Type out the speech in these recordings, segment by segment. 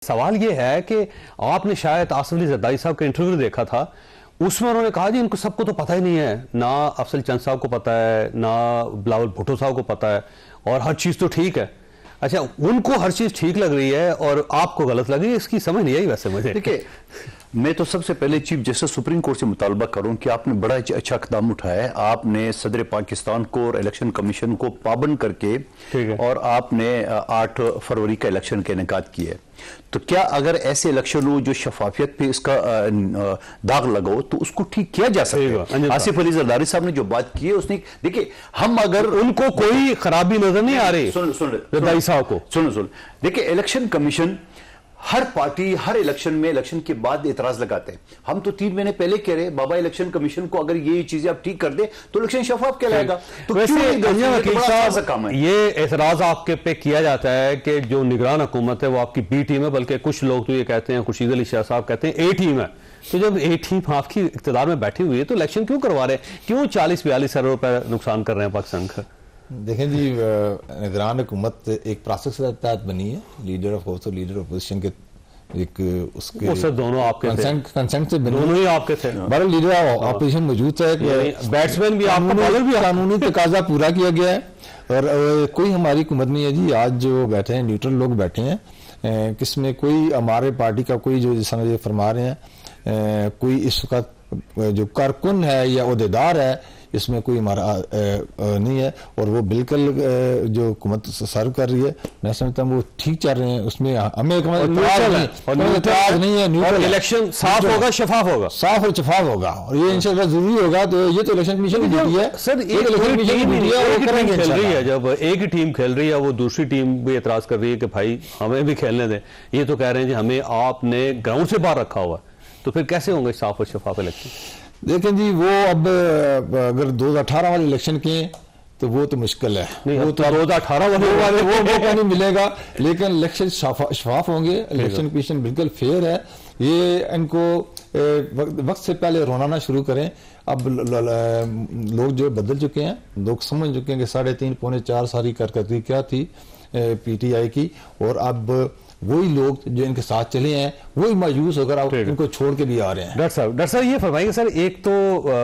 सवाल ये है कि आपने शायद आसिफ अली जरदारी साहब का इंटरव्यू देखा था, उसमें उन्होंने कहा जी इनको सबको तो पता ही नहीं है, ना अफजल चंद साहब को पता है, ना बिलावल भुट्टो साहब को पता है, और हर चीज़ तो ठीक है। अच्छा, उनको हर चीज़ ठीक लग रही है और आपको गलत लग रही है, इसकी समझ नहीं आई वैसे मुझे। देखिए, मैं तो सबसे पहले चीफ जस्टिस सुप्रीम कोर्ट से मुतालबा करूं कि आपने बड़ा अच्छा कदम उठाया है। आपने सदर पाकिस्तान को और इलेक्शन कमीशन को पाबंद करके और आपने 8 फरवरी का इलेक्शन के इनेकाद किए। तो क्या अगर ऐसे इलेक्शन हो जो शफाफियत पे इसका दाग लगाओ तो उसको ठीक किया जा सकता है। आसिफ अली जरदारी साहब ने जो बात की है उसने, देखिए हम अगर उनको कोई खराबी नजर नहीं आ रही, सुन जरदारी साहब को सुन देखिए, इलेक्शन कमीशन हर पार्टी हर इलेक्शन में इलेक्शन के बाद एतराज लगाते हैं। हम तो 3 महीने पहले कह रहे बाबा इलेक्शन कमीशन को अगर ये चीजें आप ठीक कर दे तो इलेक्शन शफाफ कहलाएगा। तो वैसे ये एतराज आपके पे किया जाता है कि जो निगरान हुकूमत है वो आपकी बी टीम है, बल्कि कुछ लोग तो ये कहते हैं, खुर्शीद अली शाह साहब कहते हैं ए टीम है। तो जब ए टीम आपकी इख्तियार में बैठी हुई है तो इलेक्शन क्यों करवा रहे हैं? क्यों 40-42 अरब रुपए नुकसान कर रहे हैं पाकिस्तान का? देखें जी, निगरान हुकूमत एक प्रोसेस के तहत बनी है। लीडर ऑफ हाउस और लीडर ऑफ अपोजिशन के एक उसके दोनों आपके कंसेंट से बनी, दोनों ही आपके थे। बड़ा लीडर ऑफ अपोजिशन मौजूद है, बैट्समैन भी आपका, बॉलर भी। कानूनी तकाजा पूरा किया गया है और कोई हमारी हुकूमत नहीं है जी। आज जो बैठे हैं न्यूट्रल लोग बैठे हैं, किसमें कोई हमारे पार्टी का कोई जो जिस तरह फरमा रहे हैं कोई इस वक्त जो कारकुन है या ओहदेदार है, इसमें कोई हमारा नहीं है। और वो बिल्कुल जो हुकूमत सर्व कर रही है, मैं समझता हूँ वो ठीक चल रहे हैं। उसमें हमें एतराज नहीं है। न्यूट्रल इलेक्शन साफ होगा, शफाफ होगा, साफ और शफाफ होगा, और ये इंशाल्लाह जरूरी होगा। तो ये तो इलेक्शन कमीशन की ड्यूटी है सर। एक खेल रही है, जब एक ही टीम खेल रही है, वो दूसरी टीम भी एतराज कर रही है कि भाई हमें भी खेलने दें। ये तो कह रहे हैं जी हमें आपने ग्राउंड से बाहर रखा हुआ, तो फिर कैसे होंगे साफ और शफाफ इलेक्शन? देखें जी, वो अब अगर 2018 वाले इलेक्शन के तो वो तो मुश्किल है, वो तो 2018 वाले वो मौका नहीं मिलेगा। लेकिन इलेक्शन शफाफ होंगे, इलेक्शन कमीशन बिल्कुल फेयर है। ये इनको वक्त से पहले रोना शुरू करें। अब लोग जो बदल चुके हैं, लोग समझ चुके हैं कि 3.5 पौने 4 सारी कारकर्दगी क्या थी पीटीआई की, और अब वही लोग जो इनके साथ चले हैं वही मायूस होकर इनको छोड़ के भी आ रहे हैं। डॉक्टर साहब ये फरमाइए सर, एक तो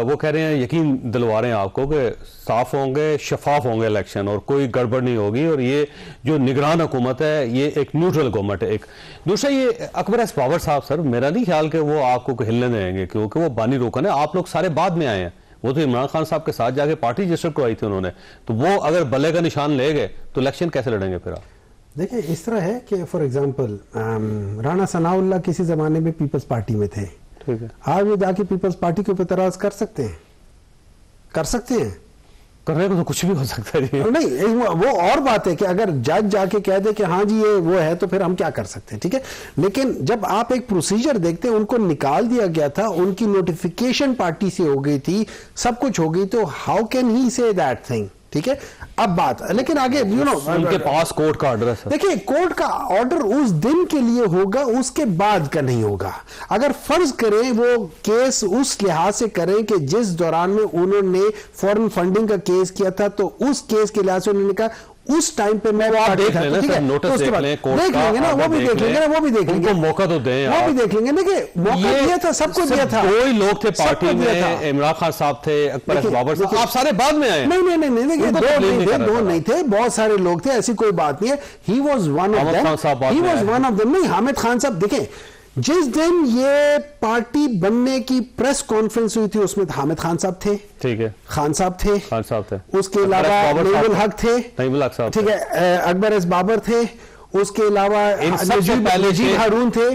वो कह रहे हैं, यकीन दिलवा रहे हैं आपको कि साफ होंगे, शफाफ होंगे इलेक्शन और कोई गड़बड़ नहीं होगी, और ये जो निगरान हुकूमत है ये एक न्यूट्रल गवर्नमेंट है। एक दूसरा, ये अकबर एस बाबर साहब, सर मेरा नहीं ख्याल कि वो आपको हिलने देंगे, क्योंकि वो बानी रोकन है। आप लोग सारे बाद में आए हैं, वो तो इमरान खान साहब के साथ जाके पार्टी रजिस्टर करवाई थी उन्होंने। तो वो अगर बल्ले का निशान ले गए तो इलेक्शन कैसे लड़ेंगे फिर आप? देखिए, इस तरह है कि फॉर एग्जांपल राणा सनाउल्लाह किसी जमाने में पीपल्स पार्टी में थे, ठीक है, आज वो जाके पीपल्स पार्टी के ऊपर एतराज कर सकते हैं? कर सकते हैं? करने को तो कुछ भी हो सकता है। नहीं, वो और बात है कि अगर जज जाके कह दे कि हाँ जी ये वो है, तो फिर हम क्या कर सकते हैं, ठीक है। लेकिन जब आप एक प्रोसीजर देखते हैं, उनको निकाल दिया गया था, उनकी नोटिफिकेशन पार्टी से हो गई थी, सब कुछ हो गई, तो how can he say that thing, ठीक है। अब बात, लेकिन आगे उनके पास कोर्ट का ऑर्डर है। देखिए, कोर्ट का ऑर्डर उस दिन के लिए होगा, उसके बाद का नहीं होगा। अगर फर्ज करें वो केस उस लिहाज से करें कि जिस दौरान में उन्होंने फॉरेन फंडिंग का केस किया था, तो उस केस के लिहाज से उन्होंने कहा उस टाइम पे मैं देख लेना, ठीक है, नोटिस तो देख लेंगे ना, वो भी देख लेंगे ना, वो भी देख लेंगे, मौका तो दें, वो भी देख लेंगे। देखिए, मौका दिया था, सबको दिया था। कोई लोग थे पार्टी में, इमरान खान साहब थे, अकबर एस बाबर साहब, आप सारे बाद में आए। नहीं, देखिए, दो नहीं थे, बहुत सारे लोग थे, ऐसी कोई बात नहीं है। He was one of them. नहीं, हामिद खान साहब, देखें जिस दिन ये पार्टी बनने की प्रेस कॉन्फ्रेंस हुई थी उसमें हामिद खान साहब थे, ठीक है, खान साहब थे, उसके अलावा नईमुल हक थे, ठीक है, अकबर एस बाबर थे, उसके अलावा नजीब हारून थे,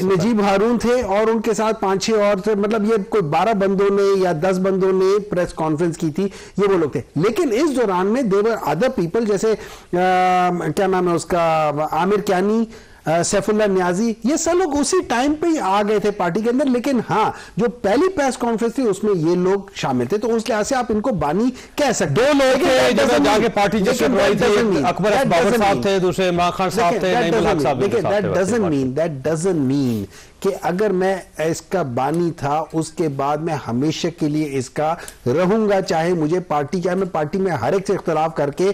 नजीब हारून थे, और उनके साथ 5-6 और थे। मतलब ये कोई 12 बंदों ने या 10 बंदों ने प्रेस कॉन्फ्रेंस की थी, ये वो लोग थे। लेकिन इस दौरान में देवर अदर पीपल, जैसे क्या नाम है उसका, आमिर क्यानी, सैफुल्लाह न्याजी, ये सब लोग उसी टाइम पे ही आ गए थे पार्टी के अंदर। लेकिन हाँ, जो पहली प्रेस कॉन्फ्रेंस थी उसमें ये लोग शामिल थे, तो उस लिहाज से आप इनको बानी कह सकते। 2 लोग थे जाके पार्टी अकबर एस बाबर साहब थे, दूसरे इमरान खान साहब थे, दैट डजंट मीन कि अगर मैं इसका बानी था उसके बाद मैं हमेशा के लिए इसका रहूंगा, चाहे मुझे पार्टी, चाहे मैं पार्टी में हर एक से इख्तलाफ करके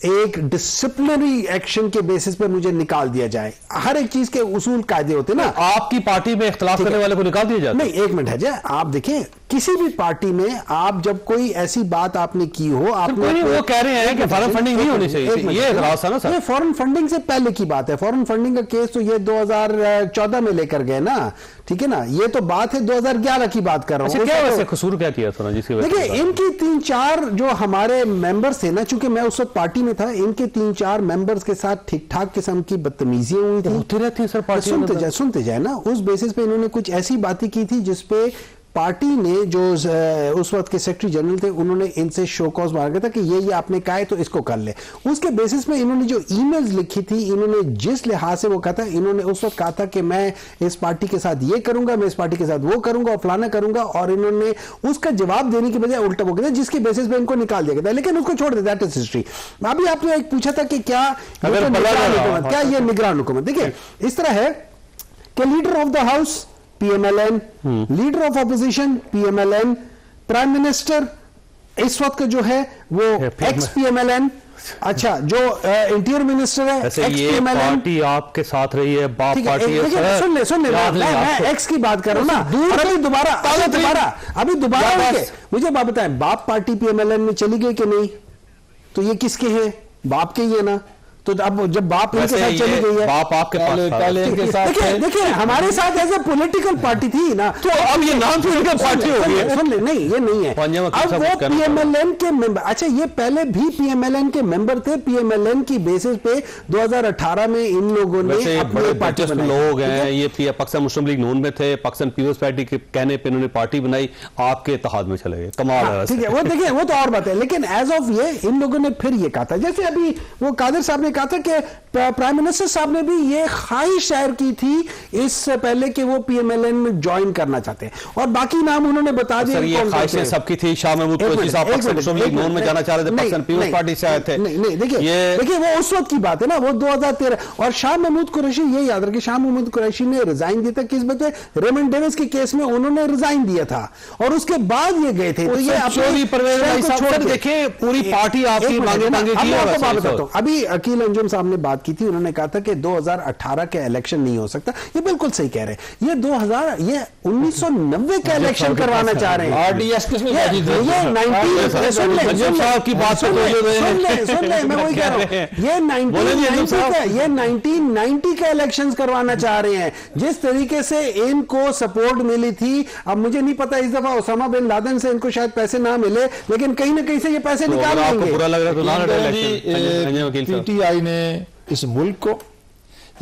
एक डिसिप्लिनरी एक्शन के बेसिस पे मुझे निकाल दिया जाए। हर एक चीज के उसूल कायदे होते ना। आपकी पार्टी में इख्तलाफ करने वाले को निकाल दिया जाता है? नहीं, एक मिनट है, आप देखिए किसी भी पार्टी में आप जब कोई ऐसी बात आपने की हो, आपने वो कह रहे हैं कि फॉरेन फंडिंग नहीं होनी चाहिए, ये एतराज था ना सर। ये फॉरेन फंडिंग से पहले की बात है। फॉरेन फंडिंग का केस तो ये 2014 में लेकर गए ना, ठीक है ना। ये तो बात है 2011 की बात कर रहा हूं। क्या वैसे कसूर क्या किया था जिसकी वजह से? देखिए, इनकी 3-4 जो हमारे मेंबर्स थे ना, चूंकि मैं उस वक्त पार्टी में था, इनके 3-4 मेंबर्स के साथ ठीक ठाक किस्म की बदतमीजियां हुई थी। होती रहती है सर पार्टी में। सुनते जाए ना। उस बेसिस पे इन्होंने कुछ ऐसी बातें की थी जिसपे पार्टी ने, जो उस वक्त के सेक्रेटरी जनरल थे, उन्होंने इनसे शो कॉज मांगा था कि ये आपने कहा है तो इसको कर ले। उसके बेसिस पे इन्होंने जो ईमेल्स लिखी थी, इन्होंने जिस लिहाज से वो कहा था, इन्होंने उस वक्त कहा था कि मैं इस पार्टी के साथ ये करूंगा, मैं इस पार्टी के साथ वो करूंगा और फलाना करूंगा, और इन्होंने उसका जवाब देने की बजाय उल्टा वो कहता, जिसके बेसिस पे इनको निकाल दिया गया था। लेकिन उसको छोड़ देता, दैट इज हिस्ट्री। अभी आपने एक पूछा था कि क्या ये निगरान हुकूमत, देखिए इस तरह है कि leader of the house PMLN, leader of opposition PMLN, prime minister इस वक्त जो है वो एक्स PMLN, अच्छा जो इंटीरियर मिनिस्टर है एक्स PMLN। पार्टी आपके साथ रही है, बाप पार्टी है। सुन ले मैं एक्स की बात कर रहा हूं ना। अभी दोबारा मुझे बात बताएं, बाप पार्टी PMLN में चली गई कि नहीं? तो ये किसके हैं? बाप के ही है ना। तो अब जब बाप इनके साथ चली गई है, बाप आपके पहले इनके साथ, देखिए हमारे साथ एज ए पॉलिटिकल पार्टी थी ना, तो अब ये नाम पॉलिटिकल पार्टी हो गई है। सुन ले, नहीं ये नहीं है। अब वो PMLN के मेंबर, अच्छा ये पहले भी PMLN के मेंबर थे। PMLN की बेसिस पे 2018 में इन लोगों ने अपनी पार्टी बनाई। लोग हैं ये पाकिस्तान मुस्लिम लीग नून में थे, पाकिस्तान पीपल्स पार्टी के कहने पे इन्होंने पार्टी बनाई, आपके इत्तेहाद में चले गए। कमाल है। ठीक है, वो देखिए वो तो और बात है, लेकिन एज ऑफ ये इन लोगों ने फिर ये कहा था, जैसे अभी वो कादिर साहब ने कहा था कि प्राइम मिनिस्टर साहब ने भी ये ख्वाहिश जाहिर की थी इससे पहले कि वो PMLN में ज्वाइन करना चाहते हैं, और बाकी नाम उन्होंने बता दिए। ये ख्वाहिशें सबकी थी। शाह महमूद कुरैशी साहब पाकिस्तान मुस्लिम लीग नून में जाना चाह रहे थे, पाकिस्तान पीपल्स पार्टी से आए थे। नहीं देखिए वो उस वक्त की बात है ना, वो 2013। और शाह महमूद कुरैशी, ये याद रखिए, शाह महमूद कुरैशी ने रिजाइन दिया था किस वजह से? रेमंड डेविस के केस में उन्होंने रिजाइन दिया था, और उसके बाद ये गए थे। तो ये देखिए पूरी पार्टी आपकी मांगे की है। अभी अकील अंजुम साहब ने बात की थी, उन्होंने कहा था कि 2018 के इलेक्शन नहीं हो सकता। ये बिल्कुल सही कह रहे हैं। ये 1990 का इलेक्शन करवाना चाह रहे हैं। RDS किसमें ये 19 सुन ले मैं वही कह रहा हूं, ये 1990 का इलेक्शन करवाना चाह रहे हैं। जिस तरीके से इनको सपोर्ट मिली थी, अब मुझे नहीं पता इस दफा ओसामा बिन लादेन से इनको शायद पैसे ना मिले, लेकिन कहीं ना कहीं से ये पैसे निकाल लेंगे। बुरा लग रहा है तो PTI ने इस मुल्क को,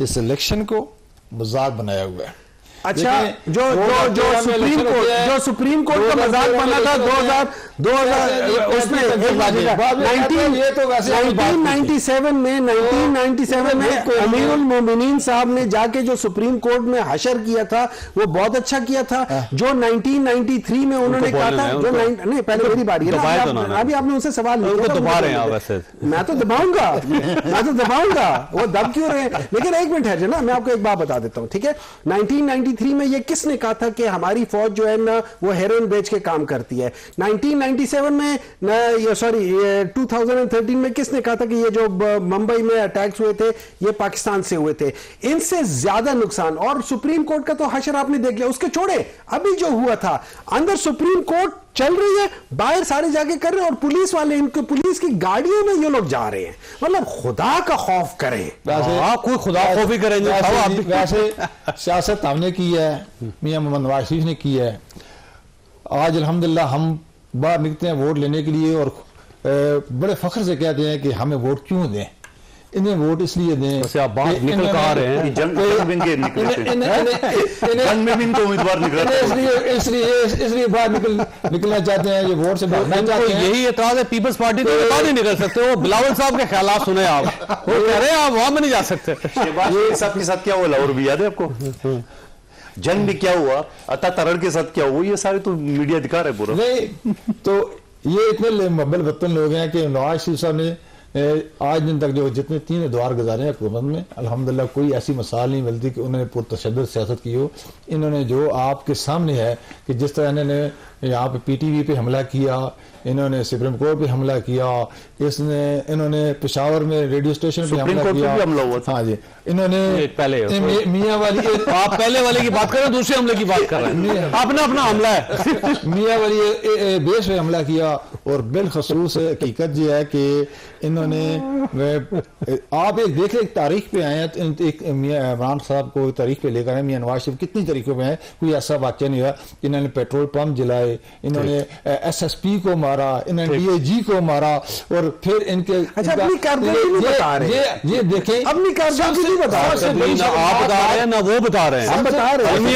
इस इलेक्शन को मजाक बनाया हुआ है। अच्छा, जो सुप्रीम कोर्ट का मजाक बना था 1997 में अमीरुल मोमिनीन साहब ने जाके जो सुप्रीम कोर्ट में हशर किया था, वो बहुत अच्छा किया था। जो 1993 में उन्होंने कहा था, जो नहीं पहले मेरी बारी है ना, अभी आपने उनसे सवाल नहीं किया, मैं तो दबाऊंगा, वो दब क्यों रहे? लेकिन एक मिनट है ना, मैं आपको एक बात बता देता हूं, ठीक है। 1993 में ये किसने कहा था कि हमारी फौज जो है ना वो हेरोइन बेच के काम करती है? 1997 में 2013 में किसने कहा था कि ये जो मुंबई में अटैक्स हुए थे ये पाकिस्तान से हुए थे? इनसे ज्यादा नुकसान। और सुप्रीम कोर्ट का तो हशर आपने देख लिया। उसके छोड़े अभी जो हुआ था, अंदर सुप्रीम कोर्ट चल रही है, बाहर सारे जाके कर रहे हैं, और पुलिस वाले इनको पुलिस की गाड़ियों में ये लोग जा रहे हैं। मतलब खुदा का खौफ करें, कोई खुदा खौफ ही करेंगे। वैसे सियासत हमने की है, मियां मोहम्मद नवाज शरीफ ने की है। आज अल्हम्दुलिल्लाह हम बाहर निकलते हैं वोट लेने के लिए, और बड़े फख्र से कहते हैं कि हमें वोट क्यों दें। इन्हें वोट इसलिए दें, वैसे आप बाहर निकल कहा रहे हैं, जंग में भी इनको उम्मीदवार निकल, इसलिए बाहर निकलना चाहते हैं, ये वोट से भागना चाहते हैं। यही एतराज है पीपल्स पार्टी तो बाहर नहीं निकल सकते। वो बिलावल साहब के ख्यालात सुने आप, वो कह रहे हैं आप वहां में नहीं जा सकते। ये सबके साथ क्या हुआ लाहौर भी याद है आपको? जंग में क्या हुआ, अता तरड़ के साथ क्या हुआ, ये सारे तो मीडिया दिखा रहे पूरा। नहीं तो ये इतने मुहब्बत वतन लोग हैं कि नवाज शरीफ साहब ने आज दिन तक जो जितने 3 द्वार गुजारे हैं हुकूमत में, अल्हम्दुलिल्लाह कोई ऐसी मिसाल नहीं मिलती कि उन्होंने पुरतशद्दुद सियासत की हो। इन्होंने जो आपके सामने है कि जिस तरह इन्होंने यहाँ पे PTV पे हमला किया, इन्होंने सुप्रीम कोर्ट पे हमला किया, इन्होंने पेशावर में रेडियो स्टेशन पे हमला किया। हमला हुआ था। हाँ जी, इन्होंने पहले मियाँ वाली आप पहले वाले की बात कर रहे हैं, दूसरे हमले की बात कर रहे हैं, अपना अपना हमला है। मियाँ वाली बेस पे हमला किया। और बिलखसूस हकीकत ये है कि इन्होंने आप एक देखें, एक तारीख पे आए हैं, एक मियाँ इमरान साहब को तारीख पे लेकर आए, मियाँ नवाज शरीफ कितनी तारीखों पे आए, कोई ऐसा वाक्य नहीं हुआ कि इन्होंने पेट्रोल पंप जलाए, इन्होंने SSP को मारा, इन्होंने DIG को मारा, और फिर इनके अपनी कारकर्दगी नहीं बता रहे, ये देखें अपनी कारकर्दगी नहीं बता रहे, ना आप बता रहे हैं ना वो बता रहे हैं, हम बता रहे हैं।